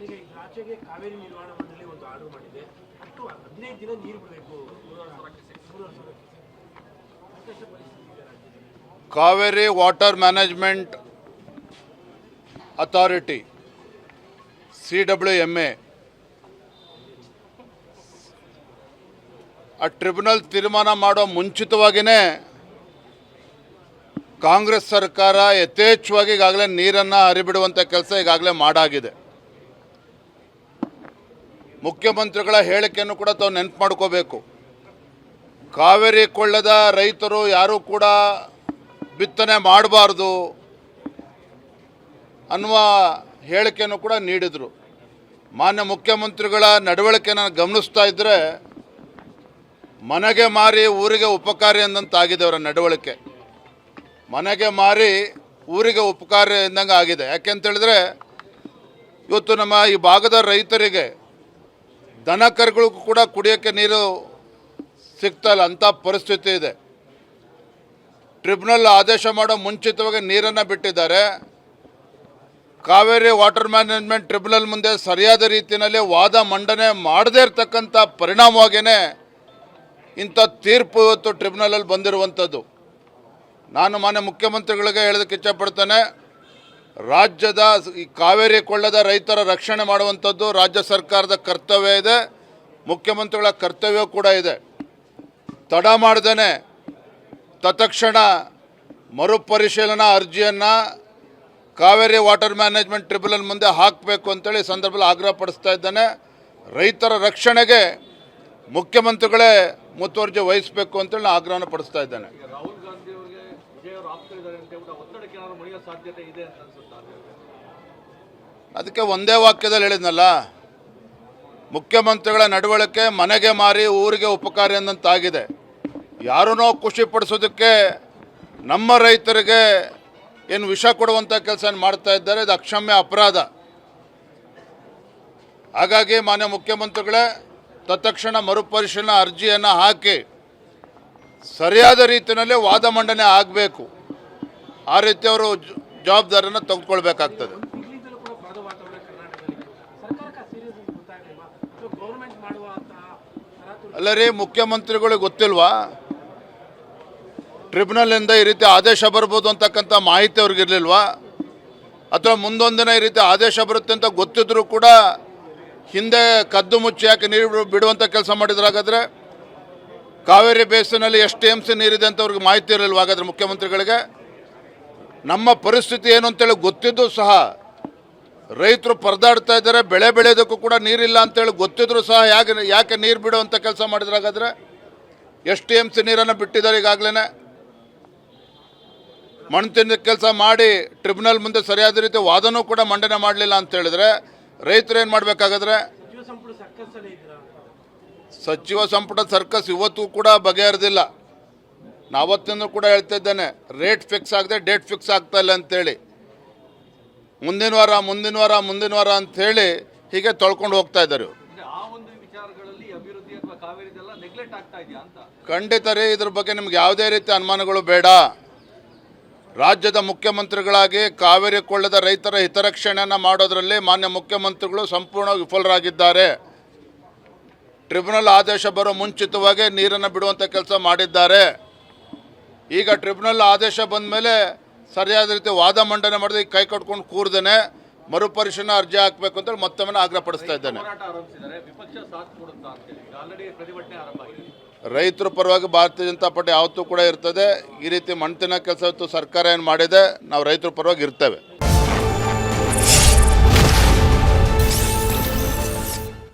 ಈಗ ಆಚೆಗೆ ಕಾವೇರಿ ನಿರ್ವಹಣಾ ಮಂಡಳಿ ಒಂದು ಆರ್ಡರ್ ಮಾಡಿದೆ, ಮತ್ತು 15 ದಿನ ನೀರು ಬಿಡಬೇಕು. Kaveri water management authority CWMA ಆ ಟ್ರಿಬ್ಯುನಲ್ ತೀರ್ಮಾನ ಮಾಡೋ ಮುಂಚಿತವಾಗಿಯೇ ಕಾಂಗ್ರೆಸ್ ಸರ್ಕಾರ ಯಥೇಚ್ಛವಾಗಿ ಈಗಾಗಲೇ ನೀರನ್ನು ಹರಿಬಿಡುವಂಥ ಕೆಲಸ ಈಗಾಗಲೇ ಮಾಡಾಗಿದೆ. ಮುಖ್ಯಮಂತ್ರಿಗಳ ಹೇಳಿಕೆಯನ್ನು ಕೂಡ ತಾವು ನೆನಪು ಮಾಡ್ಕೋಬೇಕು. ಕಾವೇರಿ ಕೊಳ್ಳದ ರೈತರು ಯಾರೂ ಕೂಡ ಬಿತ್ತನೆ ಮಾಡಬಾರ್ದು ಅನ್ನುವ ಹೇಳಿಕೆಯನ್ನು ಕೂಡ ನೀಡಿದರು. ಮಾನ್ಯ ಮುಖ್ಯಮಂತ್ರಿಗಳ ನಡವಳಿಕೆಯನ್ನು ಗಮನಿಸ್ತಾ ಇದ್ದರೆ ಮನೆಗೆ ಮಾರಿ ಊರಿಗೆ ಉಪಕಾರಿ ಎಂದಂತಾಗಿದೆ ಅವರ ನಡವಳಿಕೆ. ಮನೆಗೆ ಮಾರಿ ಊರಿಗೆ ಉಪಕಾರಿ ಎಂದಂಗೆ ಆಗಿದೆ. ಯಾಕೆಂತೇಳಿದ್ರೆ ಇವತ್ತು ನಮ್ಮ ಈ ಭಾಗದ ರೈತರಿಗೆ ದನ ಕರುಗಳಿಗೂ ಕೂಡ ಕುಡಿಯೋಕ್ಕೆ ನೀರು ಸಿಗ್ತಾಯಿಲ್ಲ ಅಂಥ ಪರಿಸ್ಥಿತಿ ಇದೆ. ಟ್ರಿಬ್ಯುನಲ್ ಆದೇಶ ಮಾಡೋ ಮುಂಚಿತವಾಗಿ ನೀರನ್ನು ಬಿಟ್ಟಿದ್ದಾರೆ. ಕಾವೇರಿ ವಾಟರ್ ಮ್ಯಾನೇಜ್ಮೆಂಟ್ ಟ್ರಿಬ್ಯುನಲ್ ಮುಂದೆ ಸರಿಯಾದ ರೀತಿಯಲ್ಲಿ ವಾದ ಮಂಡನೆ ಮಾಡದೇ ಇರತಕ್ಕಂಥ ಪರಿಣಾಮವಾಗಿಯೇ ಇಂಥ ತೀರ್ಪು ಇವತ್ತು ಟ್ರಿಬ್ಯುನಲಲ್ಲಿ ಬಂದಿರುವಂಥದ್ದು. ನಾನು ಮಾನ್ಯ ಮುಖ್ಯಮಂತ್ರಿಗಳಿಗೆ ಹೇಳೋದಕ್ಕೆ ಇಚ್ಛಪಡ್ತೇನೆ, ರಾಜ್ಯದ ಈ ಕಾವೇರಿ ಕೊಳ್ಳದ ರೈತರ ರಕ್ಷಣೆ ಮಾಡುವಂಥದ್ದು ರಾಜ್ಯ ಸರ್ಕಾರದ ಕರ್ತವ್ಯ ಇದೆ, ಮುಖ್ಯಮಂತ್ರಿಗಳ ಕರ್ತವ್ಯ ಕೂಡ ಇದೆ. ತಡ ಮಾಡ್ದೇ ತತ್ಕ್ಷಣ ಮರುಪರಿಶೀಲನಾ ಅರ್ಜಿಯನ್ನು ಕಾವೇರಿ ವಾಟರ್ ಮ್ಯಾನೇಜ್ಮೆಂಟ್ ಟ್ರಿಬ್ಯುನಲ್ ಮುಂದೆ ಹಾಕಬೇಕು ಅಂತೇಳಿ ಸಂದರ್ಭದಲ್ಲಿ ಆಗ್ರಹ ಪಡಿಸ್ತಾ ಇದ್ದೇನೆ. ರೈತರ ರಕ್ಷಣೆಗೆ ಮುಖ್ಯಮಂತ್ರಿಗಳೇ ಮುತುವರ್ಜಿ ವಹಿಸಬೇಕು ಅಂತೇಳಿ ನಾನು ಆಗ್ರಹನ ಪಡಿಸ್ತಾ ಇದ್ದೇನೆ. ರಾಹುಲ್ ಗಾಂಧಿ ಅವರಿಗೆ ವಿಜಯ್ ಅವರು ಆಪ್ತರಿದ್ದಾರೆ ಅಂತ ಹೇಳ್ಬಿಟ್ಟು ಒತ್ತಡಕ್ಕೆ ಏನಾದರೂ ಮಣಿಯೋ ಸಾಧ್ಯತೆ ಇದೆ ಅಂತ ಅನ್ಸುತ್ತಾ? ಅದಕ್ಕೆ ಒಂದೇ ವಾಕ್ಯದಲ್ಲಿ ಹೇಳಿದ್ನಲ್ಲ, ಮುಖ್ಯಮಂತ್ರಿಗಳ ನಡವಳಿಕೆ ಮನೆಗೆ ಮಾರಿ ಊರಿಗೆ ಉಪಕಾರಿ ಅನ್ನಂತಾಗಿದೆ. ಯಾರನ್ನೋ ಖುಷಿ ಪಡಿಸೋದಕ್ಕೆ ನಮ್ಮ ರೈತರಿಗೆ ಏನು ವಿಷ ಕೊಡುವಂಥ ಕೆಲಸ ಮಾಡ್ತಾ ಇದ್ದಾರೆ. ಇದು ಅಕ್ಷಮ್ಯ ಅಪರಾಧ. ಹಾಗಾಗಿ ಮಾನ್ಯ ಮುಖ್ಯಮಂತ್ರಿಗಳೇ ತತ್ಕ್ಷಣ ಮರುಪರಿಶೀಲನಾ ಅರ್ಜಿಯನ್ನು ಹಾಕಿ ಸರಿಯಾದ ರೀತಿಯಲ್ಲಿ ವಾದ ಮಂಡನೆ ಆಗಬೇಕು. ಆ ರೀತಿ ಅವರು ಜವಾಬ್ದಾರಿಯನ್ನು ತೆಗೆದುಕೊಳ್ಬೇಕಾಗ್ತದೆ. ಅಲ್ಲ ರೀ, ಮುಖ್ಯಮಂತ್ರಿಗಳಿಗೆ ಗೊತ್ತಿಲ್ವಾ ಟ್ರಿಬ್ಯುನಲಿಂದ ಈ ರೀತಿ ಆದೇಶ ಬರ್ಬೋದು ಅಂತಕ್ಕಂಥ ಮಾಹಿತಿ ಅವ್ರಿಗಿರಲಿಲ್ವಾ? ಅಥವಾ ಮುಂದೊಂದಿನ ಈ ರೀತಿ ಆದೇಶ ಬರುತ್ತೆ ಅಂತ ಗೊತ್ತಿದ್ರೂ ಕೂಡ ಹಿಂದೆ ಕದ್ದು ಮುಚ್ಚಿ ಯಾಕೆ ನೀರು ಬಿಡುವಂಥ ಕೆಲಸ ಮಾಡಿದ್ರು? ಹಾಗಾದರೆ ಕಾವೇರಿ ಬೇಸಿನಲ್ಲಿ ಎಷ್ಟು TMC ನೀರಿದೆ ಅಂತ ಅವ್ರಿಗೆ ಮಾಹಿತಿ ಇರಲಿಲ್ವ ಹಾಗಾದರೆ ಮುಖ್ಯಮಂತ್ರಿಗಳಿಗೆ? ನಮ್ಮ ಪರಿಸ್ಥಿತಿ ಏನು ಅಂತೇಳಿ ಗೊತ್ತಿದ್ದು ಸಹ ರೈತರು ಪರದಾಡ್ತಾ ಇದ್ದಾರೆ, ಬೆಳೆ ಬೆಳೆಯೋದಕ್ಕೂ ಕೂಡ ನೀರಿಲ್ಲ ಅಂತೇಳಿ ಗೊತ್ತಿದ್ರು ಸಹ ಯಾಕೆ ನೀರು ಬಿಡುವಂಥ ಕೆಲಸ ಮಾಡಿದ್ರು? ಹಾಗಾದರೆ ಎಷ್ಟು TMC ನೀರನ್ನು ಬಿಟ್ಟಿದ್ದಾರೆ ಈಗಾಗಲೇ? ಮಣ್ಣು ತಿಂದ ಕೆಲಸ ಮಾಡಿ ಟ್ರಿಬ್ಯುನಲ್ ಮುಂದೆ ಸರಿಯಾದ ರೀತಿ ವಾದನೂ ಕೂಡ ಮಂಡನೆ ಮಾಡಲಿಲ್ಲ ಅಂತ ಹೇಳಿದ್ರೆ ರೈತರು ಏನು ಮಾಡಬೇಕಾಗಾದ್ರೆ? ಸಚಿವ ಸಂಪುಟ ಸರ್ಕಸ್ ಇವತ್ತು ಕೂಡ ಬಗೆಹರಿದಿಲ್ಲ. ನಾವತ್ತಿಂದ ಕೂಡ ಹೇಳ್ತಾ ಇದ್ದೇನೆ, ರೇಟ್ ಫಿಕ್ಸ್ ಆಗದೆ ಡೇಟ್ ಫಿಕ್ಸ್ ಆಗ್ತಾ ಇಲ್ಲ ಅಂತೇಳಿ. ಮುಂದಿನ ವಾರ ಅಂಥೇಳಿ ಹೀಗೆ ತೊಳ್ಕೊಂಡು ಹೋಗ್ತಾ ಇದ್ದಾರೆ. ಖಂಡಿತ ರೀ, ಇದ್ರ ಬಗ್ಗೆ ನಿಮ್ಗೆ ಯಾವುದೇ ರೀತಿ ಅನುಮಾನಗಳು ಬೇಡ. ರಾಜ್ಯದ ಮುಖ್ಯಮಂತ್ರಿಗಳಾಗಿ ಕಾವೇರಿ ಕೊಳ್ಳದ ರೈತರ ಹಿತರಕ್ಷಣೆಯನ್ನು ಮಾಡೋದರಲ್ಲಿ ಮಾನ್ಯ ಮುಖ್ಯಮಂತ್ರಿಗಳು ಸಂಪೂರ್ಣ ವಿಫಲರಾಗಿದ್ದಾರೆ. ಟ್ರಿಬ್ಯುನಲ್ ಆದೇಶ ಬರೋ ಮುಂಚಿತವಾಗಿ ನೀರನ್ನು ಬಿಡುವಂಥ ಕೆಲಸ ಮಾಡಿದ್ದಾರೆ. ಈಗ ಟ್ರಿಬ್ಯುನಲ್ ಆದೇಶ ಬಂದ ಮೇಲೆ ಸರಿಯಾದ ರೀತಿ ವಾದ ಮಂಡನೆ ಮಾಡಿದ್ರೆ ಕೈ ಕಟ್ಕೊಂಡು ಕೂರ್ದೇನೆ ಮರುಪರಿಶೀಲನಾ ಅರ್ಜಿ ಹಾಕಬೇಕು ಅಂತೇಳಿ ಮತ್ತೊಮ್ಮೆ ಆಗ್ರಹ ಪಡಿಸ್ತಾ ಇದ್ದೇನೆ. ರೈತರ ಪರವಾಗಿ ಭಾರತೀಯ ಜನತಾ ಪಾರ್ಟಿ ಯಾವತ್ತೂ ಕೂಡ ಇರ್ತದೆ. ಈ ರೀತಿ ಮಣ್ತಿನ ಕೆಲಸ ಸರ್ಕಾರ ಏನು ಮಾಡಿದೆ, ನಾವು ರೈತರ ಪರವಾಗಿ ಇರ್ತೇವೆ.